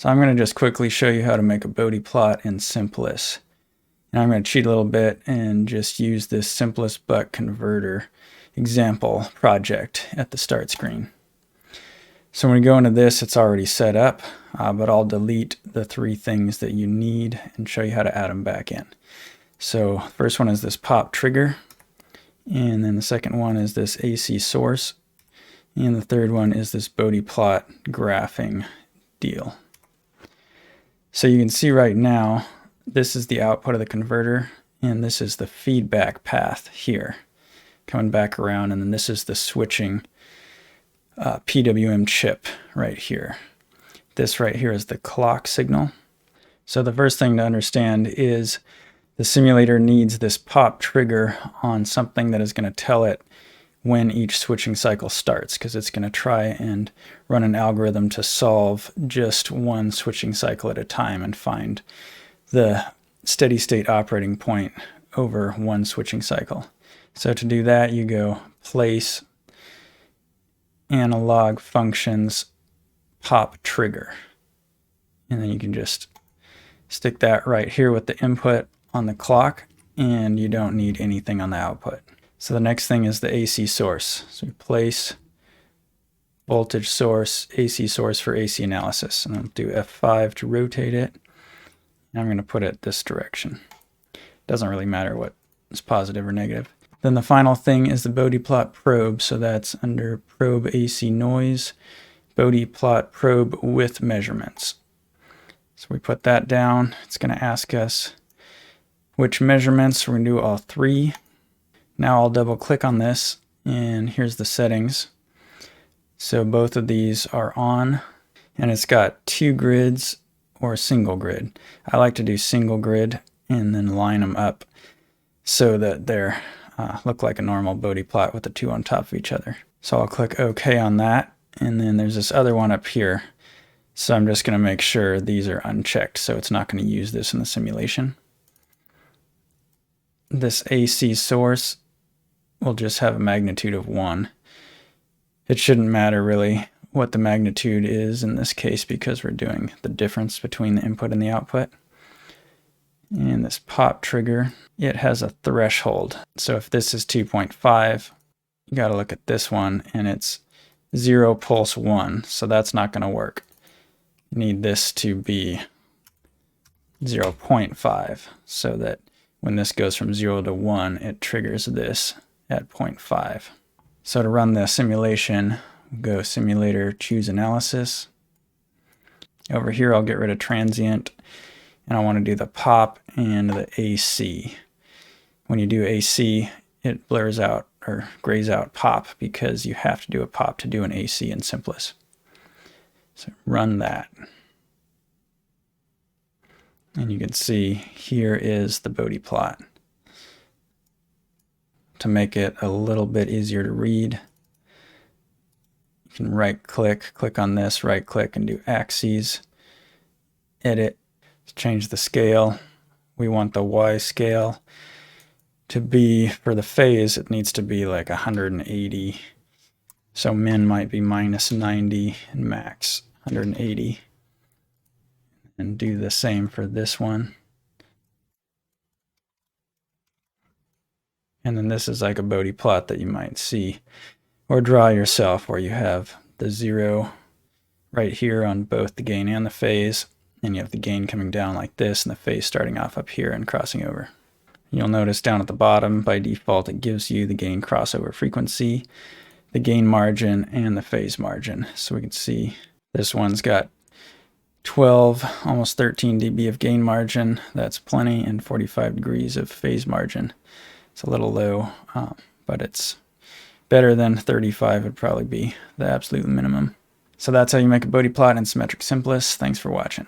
So I'm going to just quickly show you how to make a Bode plot in SIMPLIS. And I'm going to cheat a little bit and just use this SIMPLIS buck converter example project at the start screen. So when we go into this, it's already set up, but I'll delete the 3 things that you need and show you how to add them back in. So first one is this pop trigger, and then the second one is this AC source, and the third one is this Bode plot graphing deal. So you can see right now, this is the output of the converter, and this is the feedback path here, coming back around, and then this is the switching PWM chip right here. This right here is the clock signal. So the first thing to understand is the simulator needs this pop trigger on something that is going to tell it when each switching cycle starts, because it's going to try and run an algorithm to solve just one switching cycle at a time and find the steady state operating point over one switching cycle. So to do that, you go place analog functions pop trigger, and then you can just stick that right here with the input on the clock, and you don't need anything on the output. So the next thing is the AC source. So we place voltage source, AC source for AC analysis, and I'll do F5 to rotate it. And I'm going to put it this direction. Doesn't really matter what is positive or negative. Then the final thing is the Bodeplot Probe. So that's under Probe AC Noise, Bodeplot Probe with measurements. So we put that down. It's going to ask us which measurements. We're going to do all 3. Now I'll double click on this, and here's the settings. So both of these are on, and it's got 2 grids or a single grid. I like to do single grid and then line them up so that they're look like a normal Bode plot with the 2 on top of each other. So I'll click OK on that, and then there's this other one up here. So I'm just going to make sure these are unchecked, so it's not going to use this in the simulation. This AC source will just have a magnitude of 1. It shouldn't matter really what the magnitude is in this case, because we're doing the difference between the input and the output. And this pop trigger, it has a threshold. So if this is 2.5, you got to look at this one, and it's 0 pulse 1, so that's not going to work. You need this to be 0.5 so that when this goes from 0 to 1, it triggers this at 0.5. So to run the simulation, go Simulator, choose Analysis. Over here, I'll get rid of Transient, and I want to do the pop and the AC. When you do AC, it blurs out or grays out pop because you have to do a pop to do an AC in SIMPLIS. So run that. And you can see here is the Bode plot. To make it a little bit easier to read, you can right-click, click on this, right-click, and do Axes. Edit, change the scale. We want the Y scale to be, for the phase, it needs to be like 180. So min might be -90 and max 180. And do the same for this one. And then this is like a Bode plot that you might see or draw yourself, where you have the 0 right here on both the gain and the phase, and you have the gain coming down like this and the phase starting off up here and crossing over. You'll notice down at the bottom, by default, it gives you the gain crossover frequency, the gain margin, and the phase margin. So we can see this one's got 12, almost 13 dB of gain margin. That's plenty, and 45 degrees of phase margin. It's a little low, but it's better than 35 would probably be the absolute minimum. So that's how you make a Bode plot in Symmetric SIMPLIS. Thanks for watching.